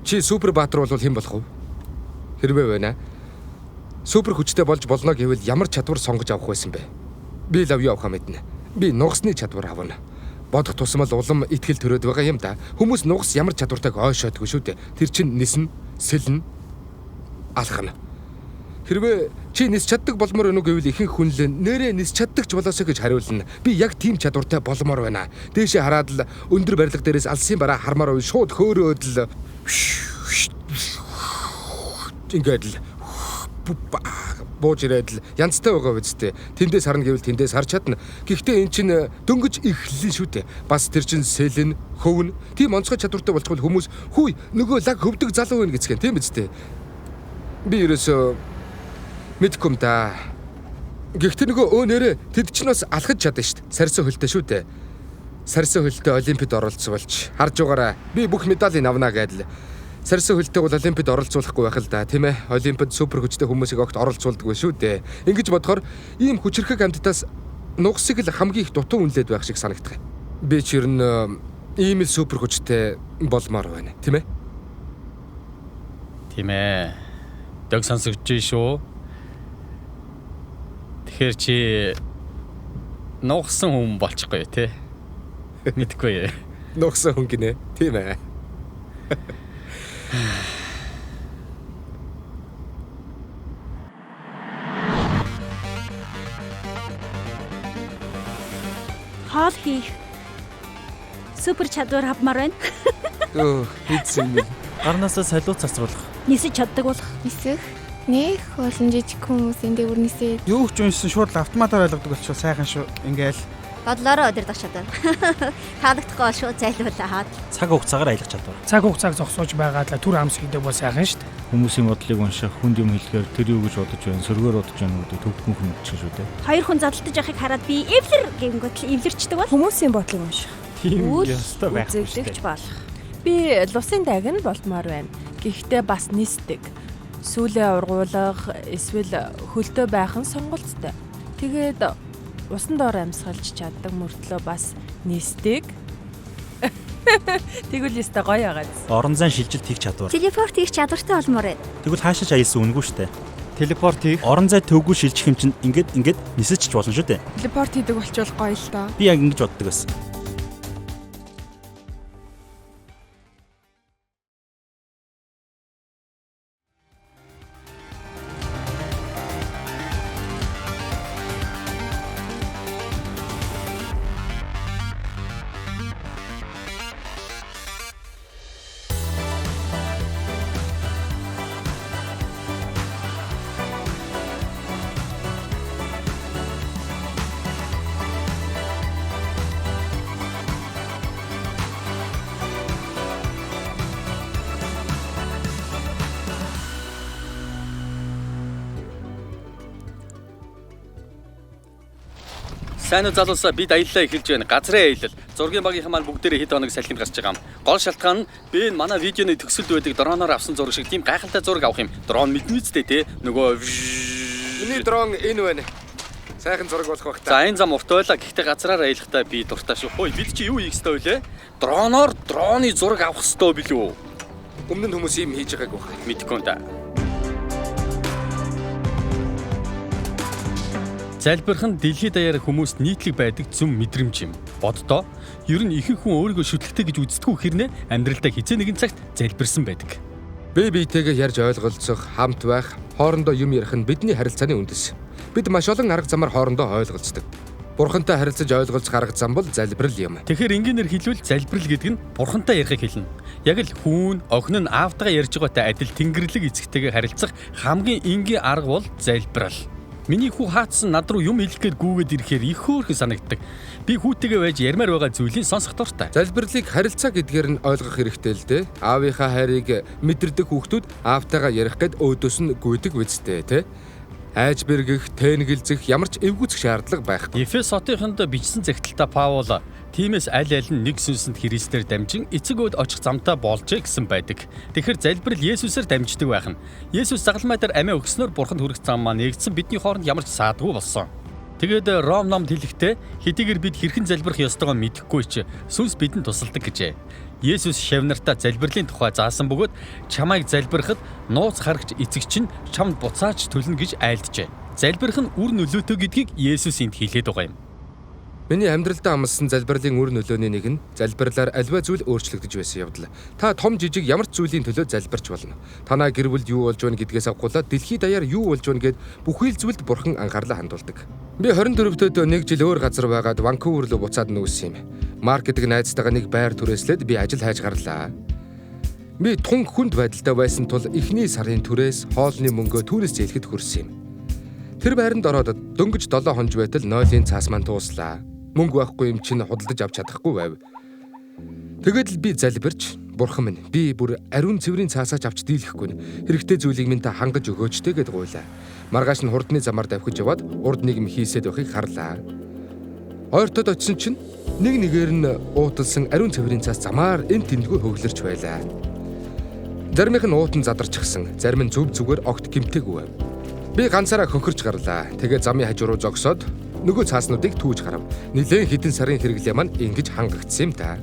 Чи супер баатар бол хэн болох вэ? Хэрвээ байна. Супер хүчтэй болж болно гэвэл ямар чадвар сонгож авах байсан бэ? Би лав юу авах мэднэ. Би нугасны чадвар авна. Бодох тусмал улам итгэл төрөөд байгаа юм да. Хүмүүс нугас ямар чадвартайг ойшоодгүй шүү дээ. Тэр чинь нисэн, сэлнэ, алхна. Хэрвээ чи нис чаддаг болмоор өнө гэвэл ихэнх хүн л нэрээ нис чаддагч болоосоо гэж хариулна. Би яг тийм чадвартай болмоор байна. Дээшээ хараад л өндөр барилга дээрээс алсын бараа хармаар уу шууд хөөрөөд л ингээд л бууж ирээд л янзтай байгаа үсттэй. Тэндээс харна гэвэл тэндээс харж чадна. Гэхдээ эн чинь дөнгөж ихлэн шүү дээ. Бас тэр чинь сэлэн, хөвн. Тийм онцгой чадвартай болчихвол хүмүүс хүй нөгөө лаг хөвдөг залуу байна гэцгэн тийм үсттэй. Би ерөөсөө мэдгүй юм да. Гэхдээ нөгөө нэрээ тэд чинь бас алхаж чадна шүү дээ. Сарсын хөлтэй шүү дээ. Сарсын хөлтэй олимпиад оролцуулж харж байгаараа би бүх медалийг авна гэдэл. Сарсын хөлтэй бол олимпиад оролцуулахгүй байх л да, тийм ээ. Олимпиад супер хүчтэй хүмүүсийг огт оролцуулдаг шүү дээ. Ингэж бодохоор ийм хүчрхэг амьтдаас нугсыг л хамгийн их дутуу үнэлээд байх шиг санагдах. Би ч ер нь ийм л супер хүчтэй болмоор байна, тийм ээ. Тийм ээ. Дог сонсогдож шүү. Тэгэхээр чи нугсан хүн болчихгүй тий. Мэдгүй. Нугсан хүн гинэ, тийм ээ. Хоол хийх супер чадвар авмаар байна. Өө, хийсэн юм. Гарнаасаа солиуц засруулах. Нисэж чаддаг болох. Нисэх нэх олон жижиг хүмүүсийн дэвэр нисээ. Юу ч уншсан шууд автоматар ойлгодог болчихвол сайхан шүү. Ингээл Бодлороо удирдах чадвар. Таалагдахгүй шүү зайлуулаа хаад. Цаг хугацаагаар аялах чадвар. Цаг хугацааг зогсоож байгаад л түр амс хийдэг бол сайхан шүү дээ. Хүмүүсийн бодлыг унших, хүнд юм хэлэхээр тэр юу гэж бодож байна, сөргөөр бодож байна гэдэг төвхөн хүн чинь шүү дээ. Хоёр хүн задлаж байхыг хараад би эвлэр гэнгүүт л эвлэрчдэг бол. Хүмүүсийн бодлыг унших. Тийм Үл ёстой байх шүү үзэгдэгч дээ. болох. Би лусын дагн болдмоор байна. Гэхдээ бас нисдэг. Сүүлээ ургуулах, эсвэл хөлтөө байх нь сонголттой. Тэгээд усан доор амьсгалж чаддаг мөртлөө бас нисдэг. Тэгвэл яста гоё агаад. Орон зайн шилжилт хийх чадвар. Телепорт хийх чадвартай болмоор байна. Тэгвэл хаашаач аялсан үнэгүй шүү дээ. телепорт хийх. Орон зай төвгүй шилжих юм чинь ингээд нисэж ч болно шүү дээ. Телепорт хийдэг болчвол гоё л доо. Би яг ингэж боддог байсан. Сайн уу залуусаа бид аяллаа эхэлж байна. Газрын аялал. Зургийн багийнхан маань бүгдээрээ хэд хоног салхинд гарч байгаа юм. Гол шалтгаан нь би энэ манай видеоны төгсөлд байдаг дроноор авсан зураг шиг тийм гайхалтай зураг авах юм. Дрон мэднэ үстэй те. Нөгөө Миний дрон энэ байна. Сайхан зураг болох бах та. За энэ зам урт байлаа. Гэхдээ газраар аялахдаа би дуртай шүү. Хөөе бид чи юу хийх ёстой вэ? Дроноор дроны зураг авах ёстой билүү? Өмнө нь хүмүүс ийм хийж байгааг байна. Мэдгүй та. Залбирх нь дэлхийд даяар хүмүүст нийтлэг байдаг зөв мэдрэмж юм. Боддоо ер нь ихэнх хүн өөрийгөө шүтлэгтэй гэж үздэггүй хэрнээ амьдралдаа хизээ нэгэн цагт залбирсан байдаг. Бие биетэйгээ ярьж ойлголцох, хамт байх, хоорондоо юм ярих нь бидний харилцааны үндэс. Бид маш олон арга замаар хоорондоо ойлголцдог. Бурхантай харилцаж ойлголцох арга зам бол залбирал юм. Тэгэхээр энгийнээр хэлвэл залбирал гэдэг нь бурхантай ярихыг хэлнэ. Яг л хүүн, охин нь аавтайгаа ярьж байгаатай адил тэнгэрлэг эцэгтэйгээ харилцах хамгийн энгийн арга бол залбирал. Миний хүү хаацсан над руу юм хэлэх гээд гүүгээд ирэхээр их хөөрхөн санагддаг. Би хүүтэйгээ байж ярмаар байгаа зүйлийг сонсох дуртай. Залбирлыг харилцаа гэдгээр нь ойлгох хэрэгтэй л дээ. Аавынхаа хайрыг мэдэрдэг хүүхдүүд аавтайгаа ярих гээд өөдөөс нь гүйдэг үстэй те. Айж бэргэх, тэнэгэлзэх ямар ч эвгүйцэх шаардлага байхгүй. Эфес хотынд бичсэн захидалтаа Паул тиймээс аль аль нь нэг сүнсэнд Христээр дамжин эцэг өөд очих замтаа болжээ гэсэн байдаг. Тэгэхээр залбирал Есүсээр дамждаг байх нь. Есүс загалмай дээр амиа өгснөөр бурханд хүрэх зам маань нэгдсэн бидний хооронд ямар ч саадгүй болсон. Тэгээд Ром номд хэлэхдээ хэдийгээр бид хэрхэн залбирах ёстойгоо мэдэхгүй ч сүнс бидэнд тусалдаг гэжээ. Есүс шавнартаа залбирлын тухай заасан бөгөөд чамайг залбирахад нууц харагч эцэгч нь чамд буцааж төлнө гэж айлджээ. Залбирах нь үр нөлөөтэй гэдгийг Есүс энд хэлээд байгаа юм. Миний амьдралдаа амссан залбирлын үр нөлөөний нэг нь залбирлаар аливаа зүйл өөрчлөгдөж байсан явдал. Та том жижиг ямар ч зүйлийн төлөө залбирч болно. Танаа гэр бүлд юу болж байна гэдгээс авгуулаад дэлхийд даяар юу болж байна гэд бүхий л зүйлд бурхан анхаарлаа хандуулдаг. Би 24-т нэг жил өөр газар байгаад Ванкувер руу буцаад нүүсэн юм. Марк гэдэг найзтайгаа нэг байр түрээслээд би ажил хайж гарлаа. Би тун хүнд байдалтай байсан тул эхний сарын түрээс хоолны мөнгөө түүнээс зээлэхэд хүрсэн юм. Тэр байранд ороод дөнгөж 7 хоног байтал нойлын цаас маань тууслаа. Мөнгө байхгүй юм чинь худалдаж авч чадахгүй байв. Тэгээд л би залбирч, бурхан минь би бүр ариун цэврийн цаасаач авч дийлэхгүй нь хэрэгтэй зүйлийг минь та хангаж өгөөч тэгээд гуйлаа. Маргааш нь хурдны замаар давхиж яваад урд нийгэм хийсэд байхыг харлаа. Ойртод очисон чинь нэгээр нь ууталсан ариун цэврийн цаас замаар энэ тэндгүй хөглөрч байлаа. Заримх нь уутан задарчихсан, зарим нь зүгээр огт гимтээгүй байв. Би ганцаараа хөнхөрч гарлаа. Тэгээд замын хажуу руу зогсоод нөгөө цааснуудыг түүж гарав. Нилээн хэдэн сарын хэрэглээ маань ингэж хангагдсан юм та.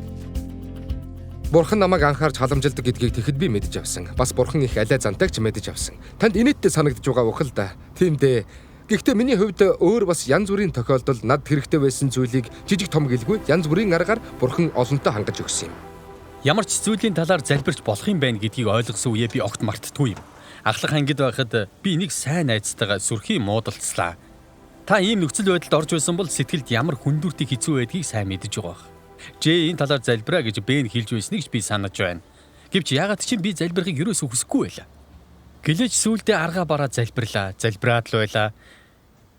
Бурхан намайг анхаарч халамжилдаг гэдгийг тэгэхэд би мэдэж авсан. Бас бурхан их алай зантайг ч мэдэж авсан. Танд инээдтэй санагдж байгаа ухал да. Тийм дээ. Гэхдээ миний хувьд өөр бас янз бүрийн тохиолдолд над хэрэгтэй байсан зүйлийг жижиг том гэлгүй янз бүрийн аргаар бурхан олонтой хангаж өгсөн юм. Ямар ч зүйлийн талаар залбирч болох юм байна гэдгийг ойлгосон үе би огт мартдаггүй юм. Ахлах ангид байхад би нэг сайн найзтайгаа сүрхий муудалцлаа. Та ийм нөхцөл байдалд орж байсан бол сэтгэлд ямар хүндүртийг хэцүү байдгийг сайн мэдэж байгаа бах. Жээ энэ талаар залбираа гэж Бэн хэлж байсныг ч би санаж байна. Гэвч яагаад чи би залбирахыг юусоо хүсэхгүй байлаа. Гэлэж сүулдэ аргаа бараа залбирлаа, залбираад л байлаа.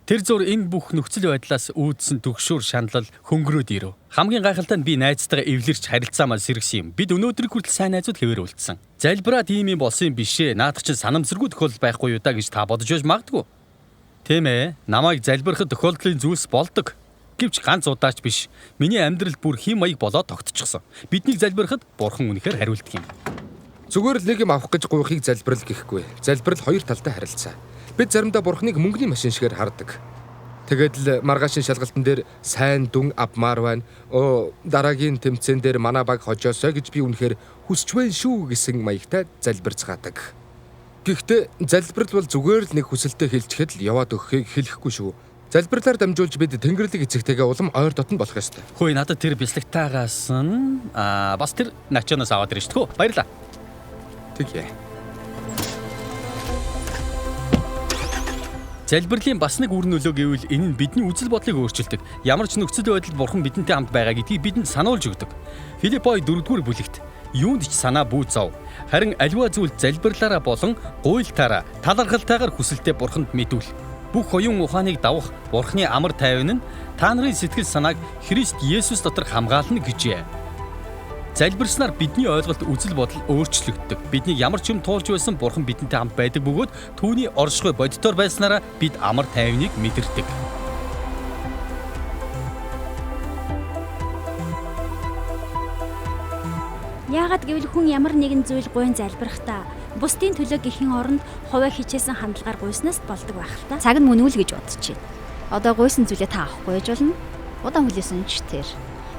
Тэр зур энэ бүх нөхцөл байдлаас үүдсэн төгшөөр шаналл хөнгөрөөд ирэв. Хамгийн гайхалтай нь би найзтайгаа эвлэрч харилцаа маань сэргсэн юм. Бид өнөөдөр хүртэл сайн найзууд хэвээр үлдсэн. Залбираад ийм юм болсон юм бишээ. Наадах чинь санамсаргүй тохиолдол байхгүй юу да гэж та бодож байж магадгүй. Тийм ээ, намайг залбирахад тохиолдлын зүйлс болдог. Гэвч ганц удаач биш. Миний амьдрал бүр хэм маяг болоод тогтчихсон. Биднийг залбирахад бурхан үнэхээр хариулдаг юм. Зүгээр л нэг юм авах гэж гуйхыг залбирал гэхгүй. Залбирал хоёр талтай харилцаа. Бид заримдаа бурханыг мөнгөний машин шигээр хардаг. Тэгээд л маргаашийн шалгалтын дээр сайн дүн авмаар байна. Дараагийн тэмцээн дээр манай баг хожоосоо гэж би үнэхээр хүсч байна шүү гэсэн маягтай залбирцгаадаг. Гэхдээ залбирал бол зүгээр л нэг хүсэлтэд хэлчихэд л яваад өгөхийг хэлэхгүй шүү. Залбирлаар дамжуулж бид Тэнгэрлэг эцэгтэйгээ улам ойр дотн болох ёстой. Хөөе надад тэр бяцлагтаагаас нь бас тэр начоноос аваад ирж шүү. Баярлаа. Тэгье. Залбирлын бас нэг үр нөлөө гэвэл энэ нь бидний үзэл бодлыг өөрчилдөг. Ямар ч нөхцөл байдалд бурхан бидэнтэй хамт байгаа гэдгийг бидэнд сануулж өгдөг. Филиппой 4-р бүлэгт юунд ч санаа бүүцав. Харин аливаа зүйл залбирлаараа болон гуйлтаараа талархалтайгаар хүсэлтэд бурханд мэдүүл. Бүх оюун ухааныг давах бурханы амар тайван нь та нарын сэтгэл санааг Христ Есүс дотор хамгаална гэжээ. Залбирснаар бидний ойлголт үзэл бодол өөрчлөгддөг. Бидний ямар ч юм туулж байсан бурхан бидэнтэй хамт байдаг бөгөөд түүний оршихуй бодитоор байснараа бид амар тайвныг мэдэрдэг. Яагаад гэвэл хүн ямар нэгэн зүйл гуйн залбирахдаа бусдын төлөө гэхийн оронд хувиа хичээсэн хандлагаар гуйснаас болдог байх л та. Цаг нь мөн үл гэж бодчих. Одоо гуйсан зүйлээ та авахгүй байж болно. Удаан хүлээсэн ч тэр.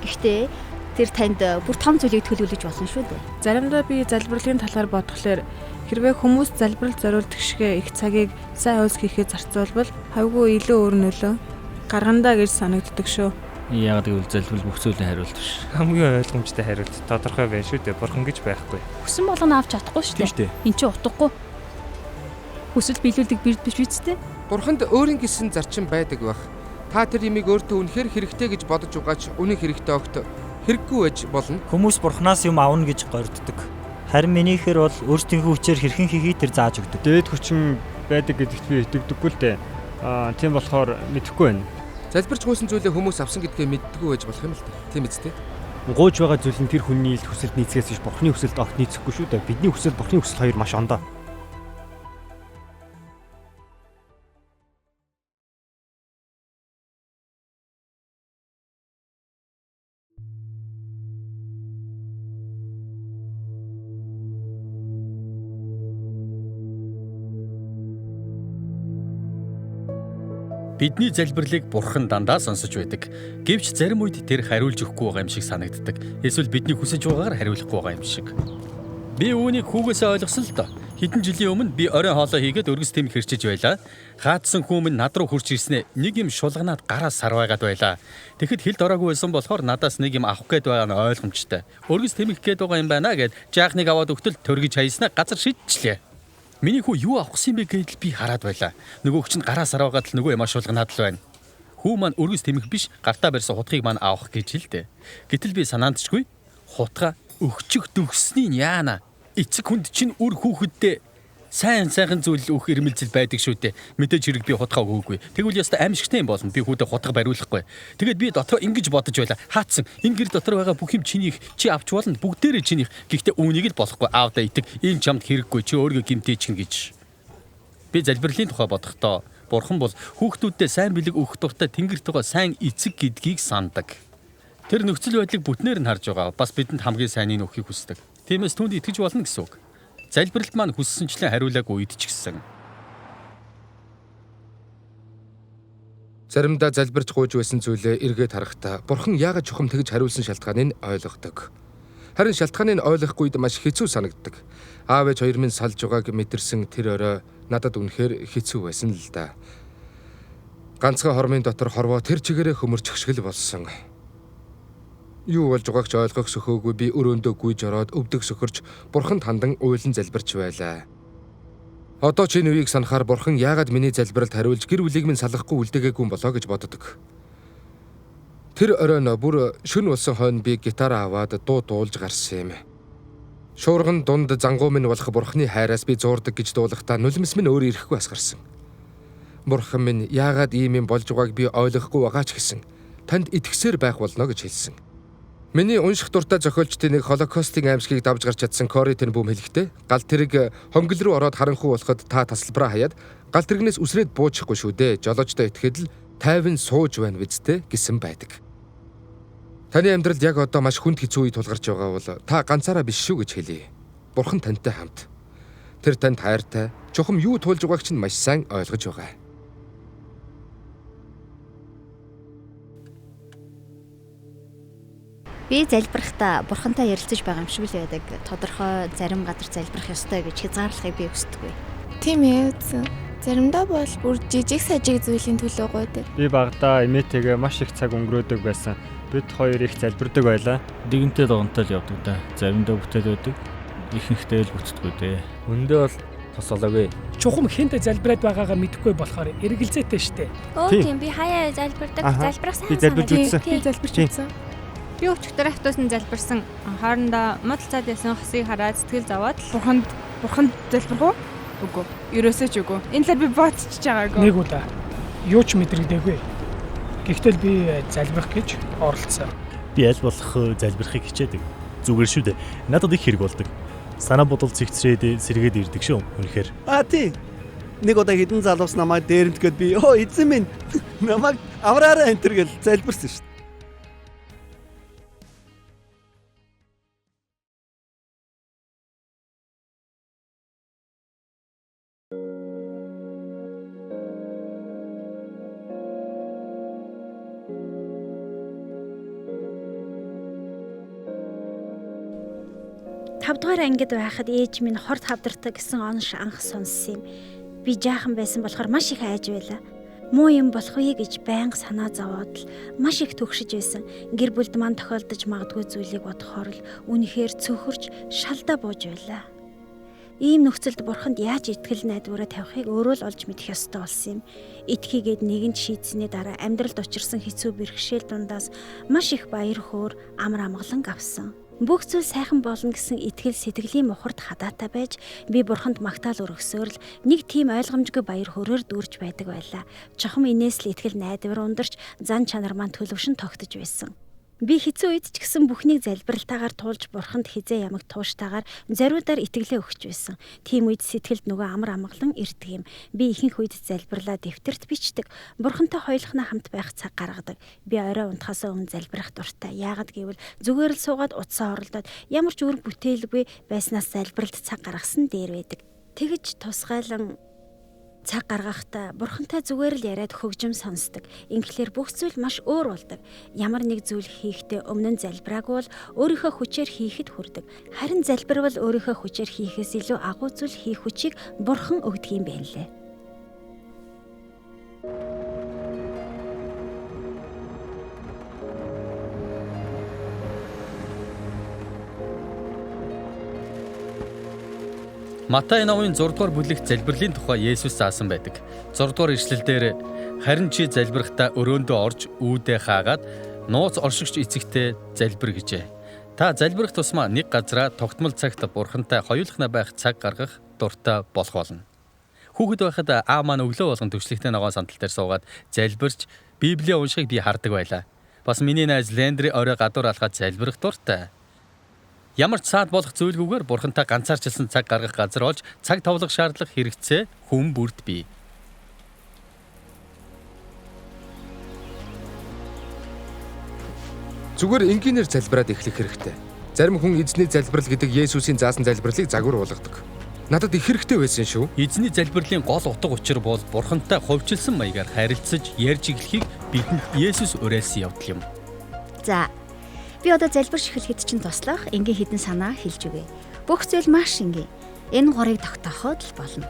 Гэхдээ тэр танд бүр том зүйлийг төлөвлөж болно шүү дээ. Заримдаа би залбирлын талаар бодглохлоор хэрвээ хүмүүс залбирал зориулдаг шигэ их цагийг сайн уус хийхэд зарцуулбал хавьгүй илүү өөр нөлөө гаргандаа гэж санагддаг шүү. Яагаад гэвэл залбирал бүх зүйлээ хариулдаг ш. Хамгийн ойлгомжтой хариулт тодорхой байх шүү дээ. Бурхан гэж байхгүй. Хүсэн болгоно авч чадахгүй шүү дээ. Энд чинь утгагүй. Хүсэл биелүүлдэг бирд биш үсттэй. Бурханд өөрийн гэсэн зарчим байдаг бах. Та тэр имийг өөртөө үнэхээр хэрэгтэй гэж бодож угаач үнэн хэрэгтэй огт хэрэггүй байж болно. Хүмүүс бурхнаас юм авна гэж горддог. Харин минийхэр бол өөрсдийнхөө хүчээр хэрхэн хийхийг тэр зааж өгдөг. Дээд хүчин байдаг гэдэгт би итгэдэггүй л дээ. Тийм болохоор мэдэхгүй байна. Залбирч гуйсан зүйлээ хүмүүс авсан гэдгээ мэддэггүй байж болох юм л дээ. Тийм үстэй. Гуйж байгаа зүйл нь тэр хүний л хүсэлд нийцгээс биш бурхны хүсэлд огт нийцэхгүй шүү дээ. Бидний хүсэл бурхны хүсэл хоёр маш ондоо. Бидний залбирлыг Бурхан дандаа сонсож байдаг. Гэвч зарим үед тэр хариулж өгөхгүй байгаа юм шиг санагддаг. Эсвэл бидний хүсэж байгаагаар хариулахгүй байгаа юм шиг. Би үүнийг хүүгээсээ ойлгосон л доо. Хэдэн жилийн өмнө би оройн хоолой хийгээд өргөс тэмх хэрчиж байлаа. Хаадсан хүмүүс над руу хурж ирснээр нэг юм шулганаад гараас сарвайгаад байлаа. Тэгэхэд хэлд ороогүй байсан болохоор надаас нэг юм авах гээд байгаа нь ойлгомжтой. Өргөс тэмх гээд байгаа юм байна гэд жаахныг аваад өгтөл төргиж хаяснаа газар шидчихлээ. Миний хүү юу авахсан бэ гэдэл би хараад байлаа. Нөгөөх чинь гараас сарвайгаад л нөгөө юм шулганаад л байна. Хүү маань өргөс тэмх биш гартаа барьсан хутгийг маань авах гэж хэлдэ. Гэтэл би санаандчгүй хутга өгчих төгснийн яана. Эцэг хүнд чинь үр хүүхэддээ сайн зүйл өөх ирмэлзэл байдаг шүү дээ. Мэдээж хэрэг би хутгаа өгөөгүй. Тэгвэл яста аимшигтай юм болно. Би хүүдээ хутга бариулахгүй. Тэгээд би дотроо ингэж бодож байла. Хаацсан энэ гэр дотор байгаа бүх юм чинийх. Чи авч болно. Бүгдээрээ чинийх. Гэхдээ үүнийг л болохгүй. Аавда итэг. Энэ чамд хэрэггүй. Чи өөргөө гимтээчихнэ гэж. Би залбирлын тухай бодохдоо Бурхан бол хүүхдүүддээ сайн бэлэг өгөх дуртай Тэнгэртэйгээ сайн эцэг гэдгийг сандаг. Тэр нөхцөл байдлыг бүтнээр нь харж байгаа. Бас бидэнд хамгийн сайныг өгөхийг хүсдэг. Тиймээс түүнд итгэж болно гэсэн үг. Залбиралд маань хүссэнчлэн хариулаагүй үед ч гэсэн. Заримдаа залбирч гуйж байсан зүйлээ эргээд харахтаа Бурхан яагаад чухам тэгж хариулсан шалтгааныг ойлгодог. Харин шалтгааныг ойлгохгүй маш хэцүү санагддаг. Аав ээж хоёр минь салж байгааг мэдэрсэн тэр орой надад үнэхээр хэцүү байсан л да. Ганцхан хормын дотор хорвоо тэр чигээрээ хөмөрчих шиг л болсон. Юу болж байгааг ч ойлгох сөхөөгүй би өрөөндөө гүйж ороод өвдөг сөхөрч Бурханд хандан уйлан залбирч байлаа. Одоо ч энэ үеийг санахаар Бурхан яагаад миний залбиралд хариулж гэр бүлийг минь салгахгүй үлдээгээгүй болоо гэж боддог. Тэр оройн бүр шөнө болсон хойно би гитараа аваад дуу дуулж гарсан юм. Шуурган дунд зангуу минь болох Бурханы хайраас би зуурдаг гэж дуулахдаа нулимс минь өөрөө ирэхгүй асгарсан. Бурхан минь яагаад ийм юм болж байгааг би ойлгохгүй байгаа ч гэсэн танд итгэсээр байх болно гэж хэлсэн. Миний унших дуртай зохиолчдын нэг Холокостын аймшгийг давж гарч чадсан Кори Тенбум хэлэхдээ гал тэрэг хонгил руу ороод харанхуй болоход та тасалбараа хаяад гал тэрэгнээс үсрээд буучихгүй шүү дээ. Жолоочтой итгэхэд л тайван сууж байна бидтэй гэсэн байдаг. Таны амьдралд яг одоо маш хүнд хэцүү үе тулгарч байгаа бол та ганцаараа биш шүү гэж хэлье. Бурхан тантай хамт. Тэр танд хайртай, чухам юу туулж байгааг чинь маш сайн ойлгож байгаа. Би залбирахдаа Бурхантай ярилцаж байгаа юм шиг л байдаг. Тодорхой зарим газар залбирах ёстой гэж хязгаарлахыг би хүсдэггүй. Тийм ээ үзэн. Заримдаа бол бүр жижиг сажиг зүйлийн төлөө гойдаг. Би багада эмээтэйгээ маш их цаг өнгөрөөдөг байсан. Бид хоёр их залбирдаг байлаа. Дигэнтэй догонтой л явдаг да. Заримдаа бүтээл байдаг. Ихэнхдээ л бүтдэггүй дээ. Өндөө бол тос олоогүй. Чухам хинтэ залбираад байгаагаа мэдэхгүй болохоор эргэлзээтэй штэ. Тийм би хаяа залбирдаг. Залбирах сайн. Би залбирч үзсэн. Тийм залбирч үзсэн. Би өчигдөр автоосны залбирсан. Хоорондоо модал цаад ясан хосыг хараад сэтгэл зовоод Бурханд залбирх уу? Үгүй. Ерөөсөө ч үгүй. Энэ л би бодчихж байгаагүй. Нэг удаа юу ч мэдрэгдээгүй. Гэхдээ би залбирах гэж оролцсон. Би аль болох залбирахыг хичээдэг. Зүгээр шүү дээ. Надад их хэрэг болдог. Санаа бодол цэгцрээд сэргээд ирдэг шүү. Үнэхээр. Тий. Нэг удаа хідэн залуус намайг дээрэмтгээд би эзэн минь намайг авраараа энэ төр гэж залбирсан шүү. Тавдугаар ангид байхад ээж минь хорт хавдардаг гэсэн онш анх сонссон юм. Би жаахан байсан болохоор маш их айж байлаа. Муу юм болох үе гэж байнга санаа зовоод л маш их төгшөж байсан. Гэр бүлд маань тохиолдож магадгүй зүйлийг бодохоор л үнэхээр цөхөрч шалдаа бууж байлаа. Ийм нөхцөлд Бурханд яаж итгэл найдвараа тавихыг өөрөө л олж мэдэх ёстой болсон юм. Итгэхийгээд нэгэнт шийдсэний дараа амьдралд учирсан хэцүү бэрхшээл дундаас маш их баяр хөөр амар амгалан авсан. Бүх зүйл сайхан болно гэсэн итгэл сэтгэлийн мухард хадаатай байж би Бурханд магтаал өргөсөөр л нэг тийм ойлгомжгүй баяр хөөрөөр дүүрж байдаг байлаа. Чухам инээс л итгэл найдвар ундарч зан чанар маань төлөвшин тогтож байсан. Би хэцүү үед ч гэсэн бүхнийг залбиралтаагаар туулж Бурханд хизээ ямаг тууштайгаар зориудаар итгэлээ өгч байсан. Тийм үед сэтгэлд нөгөө амар амгалан ирдэг юм. Би ихэнх үед залбирлаа дэвтэрт бичдэг. Бурхантай хойлохноо хамт байх цаг гаргадаг. Би орой унтахаас өмнө залбирах дуртай. Яагад гэвэл зүгээр л суугаад утсаа оролдоод ямар ч үр бүтээлгүй байснаас залбиралд цаг гаргасан дээр байдаг. Тэгэж тусгайлан Цаг гаргахдаа бурхантай зүгээр л яриад хөгжим сонсдог. Ингэхлээр бүх зүйл маш өөр болдог. Ямар нэг зүйл хийхдээ өмнө нь залбираагүй бол өөрийнхөө хүчээр хийхэд хүрдэг. Харин залбирвал өөрийнхөө хүчээр хийхээс илүү агуу зүйл хийх хүчийг бурхан өгдөг юм байна лээ. Матай номын 6 дугаар бүлэгт залбирлын тухай Есүс заасан байдаг. 6 дугаар ишлэлдэр харин чи залбирахдаа өрөөндөө орж үүдээ хаагаад нууц оршигч эцэгтэй залбир гэжээ. Та залбирах тусмаа нэг газараа тогтмол цагт бурхантай хоёулахна байх цаг гаргах дуртай болох болно. Хүүхэд байхад аав маань өглөө болгон төвчлэгтэй ногоон сандал дээр суугаад залбирч Библийг уншихыг би хардаг байлаа. Бас миний найз Лендри орой гадуур алхаад залбирах дуртай. Ямар ч саад болох зүйлгүйгээр бурхантай ганцаарчилсан цаг гаргах газар олж цаг товлох шаардлага хэрэгцээ хүн бүрд бий. Зүгээр энгийнээр залбираад эхлэх хэрэгтэй. Зарим хүн эзний залбирал гэдэг Есүсийн заасан залбирлыг загвар болгодог. Надад их хэрэгтэй байсан шүү. Эзний залбирлын гол утга учир бол бурхантай хувьчилсан маягаар харилцаж ярьж эхлэхийг бидэнд Есүс уриалсан явдал юм. За би одоо залбирч эхлэхэд чинь туслах энгийн хідэн санаа хэлж өгье. Бүх зүйл маш энгийн. Энэ гурыг тогтооход л болно.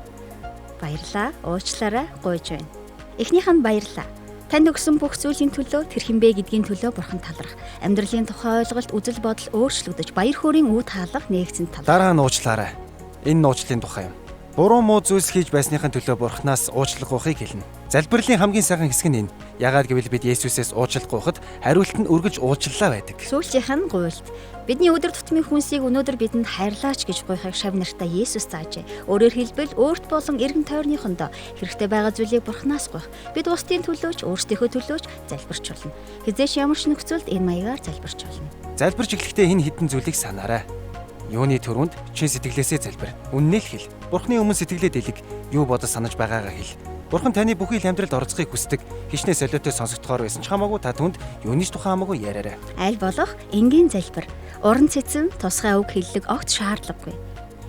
Баярлаа, уучлаарай, гуйж байна. Эхнийх нь баярлаа. Танд өгсөн бүх зүйлийн төлөө тэр хинбэ гэдгийн төлөө бурхан таларх. Амьдралын тухай ойлголт, үзэл бодол өөрчлөгдөж, баяр хөөрийн үе таалах нэгцэн тал. Дараа нь уучлаарай. Энэ нууцлалын тухай юм. Буруу муу зүйлс хийж байсныхын төлөө бурхнаас уучлалт гуйхыг хэлнэ. Залбирлын хамгийн сайхан хэсэг нь энэ. Яагаад гэвэл бид Есүсээс уучлалт гуйхад хариулт нь үргэлж уучлалаа байдаг. Сүүлчийнх нь гуйлт. Бидний өдөр тутмын хүнсийг өнөөдөр бидэнд хайрлаач гэж гуйхыг шав нартаа Есүс заажээ. Өөрөөр хэлбэл өөрт болон эргэн тойрныхондоо хэрэгтэй байгаа зүйлийг бурхнаас гуйх. Бид бусдын төлөөч, өөрсдийнхөө төлөөч залбирч болно. Хизээш ямар ч нөхцөлд энэ маягаар залбирч болно. Залбирч эхлэхдээ энэ хідэн зүйлийг санаарай. Юуны төрөнд чин сэтгэлээсээ залбир. Үннээ л хэл. Бурхны өмнө сэтгэлээ дэлэг. Юу бодож санаж байгаагаа хэл. Бурхан таны бүхий л амьдралд оролцохыг хүсдэг. Хичнээн солиотой сонсогдохоор байсан ч хамаагүй та түнд юуны ч тухай хамаагүй яриарай. Аль болох энгийн залбир. Уран цэцэн тусгай үг хэллэг огт шаардлагагүй.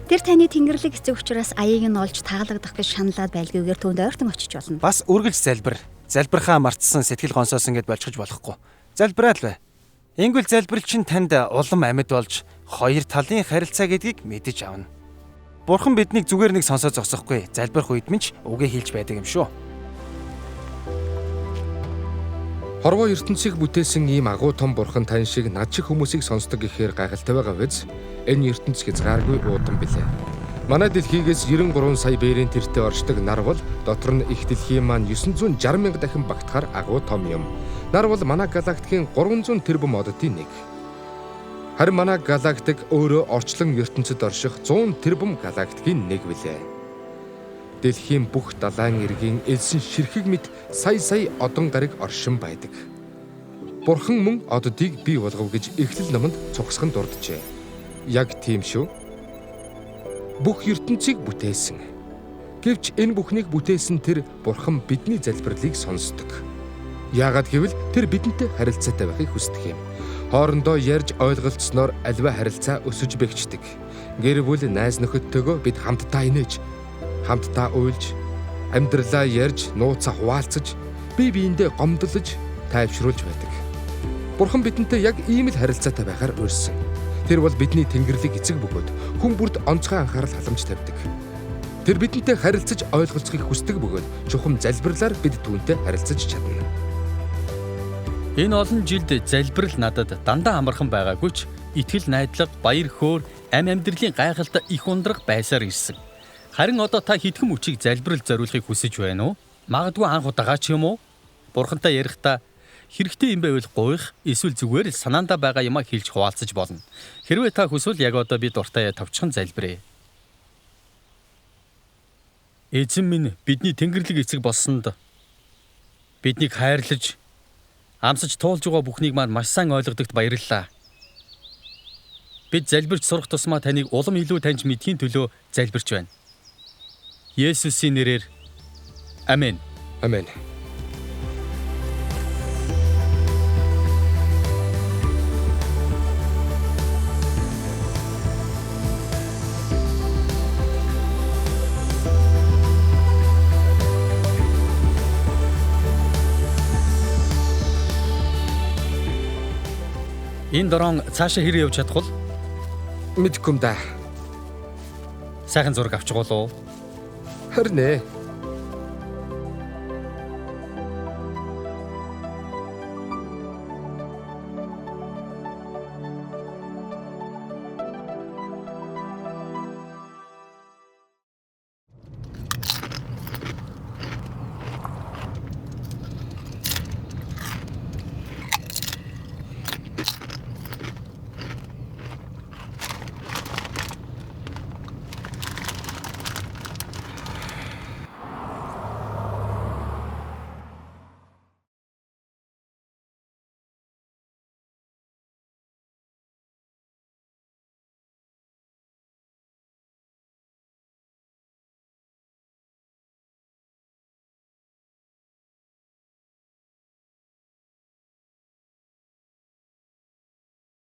Тэр таны тэнгэрлэг эцэг учраас аяыг нь олж таалагдах гэж шаналаад байлгүйгээр түүнд ойртон очиж болно. Бас үргэлж залбир. Залбирхаа мартсан сэтгэл гонсоосон гэд болчихж болохгүй. Залбираа л бай. Ингүүл залбирал чинь танд улам амьд болж хоёр талын харилцаа гэдгийг мэдэж авна. Бурхан биднийг зүгээр нэг сонсоо зогсохгүй. Залбирх үед минь ч үгээ хэлж байдаг юм шүү. Хорвоо ертөнцийг бүтээсэн ийм агуу том бурхан тань шиг над шиг хүмүүсийг сонсдог гэхээр гайхалтай байгаа биз? Энэ ертөнц хязгааргүй уудан билээ. Манай дэлхийгээс 93 сая бээрийн тэртээ оршдог нар бол дотор нь их дэлхийн маань 960 мянга дахин багтахаар агуу том юм. Нар бол манай галактикийн 300 тэрбум оддын нэг. Харин манай галактик өөрөө орчлон ертөнцид орших 100 тэрбум галактикийн нэг билээ. Дэлхийн бүх далайн эргийн элсэн ширхэг мэт сая одон гариг оршин байдаг. Бурхан мөн оддыг бий болгов гэж Эхлэл номонд цугсхан дурджээ. Яг тийм шүү. Бүх ертөнцийг бүтээсэн. Гэвч энэ бүхнийг бүтээсэн тэр Бурхан бидний залбирлыг сонсдог. Яагаад гэвэл тэр бидэнтэй харилцаатай байхыг хүсдэг юм. Хоорондоо ярьж ойлголцсноор аливаа харилцаа өсөж бэхждэг. Гэр бүл, найз нөхөдтэйгөө бид хамтдаа инээж, хамтдаа уйлж, амьдралаа ярьж, нууцаа хуваалцаж, бие биендээ гомдлож, тайвшруулж байдаг. Бурхан бидэнтэй яг ийм л харилцаатай байхаар урьсан. Тэр бол бидний тэнгэрлэг эцэг бөгөөд хүн бүрд онцгой анхаарал халамж тавьдаг. Тэр бидэнтэй харилцаж ойлголцохыг хүсдэг бөгөөд чухам залбирлаар бид түүнтэй харилцаж чадна. Энэ олон жилд залбирал надад дандаа амархан байгаагүй ч итгэл найдлага, баяр хөөр, амьдралын гайхалтай их ундрах байсаар ирсэн. Харин одоо та хэдхэн мөчийг залбирал зориулахыг хүсэж байна уу? Магадгүй анх удаага ч юм уу? Бурхантай ярихдаа хэрэгтэй юм байвал гуйх, эсвэл зүгээр л санаандаа байгаа юмаа хэлж хуваалцаж болно. Хэрвээ та хүсвэл яг одоо би дуртай товчхон залбирая. Эзэн минь бидний тэнгэрлэг эцэг болсонд биднийг хайрлаж, амсаж туулж байгаа бүхнийг маань маш сайн ойлгодогт баярлалаа. Бид залбирч сурах тусмаа таныг улам илүү таньж мэдхийн төлөө залбирч байна. Есүсийн нэрээр амен. Амен. Энэ дрон цаашаа хэрэг явж чадах бол Мэдгүй юм да. сайхан зураг авчих болов уу? Харин ээ.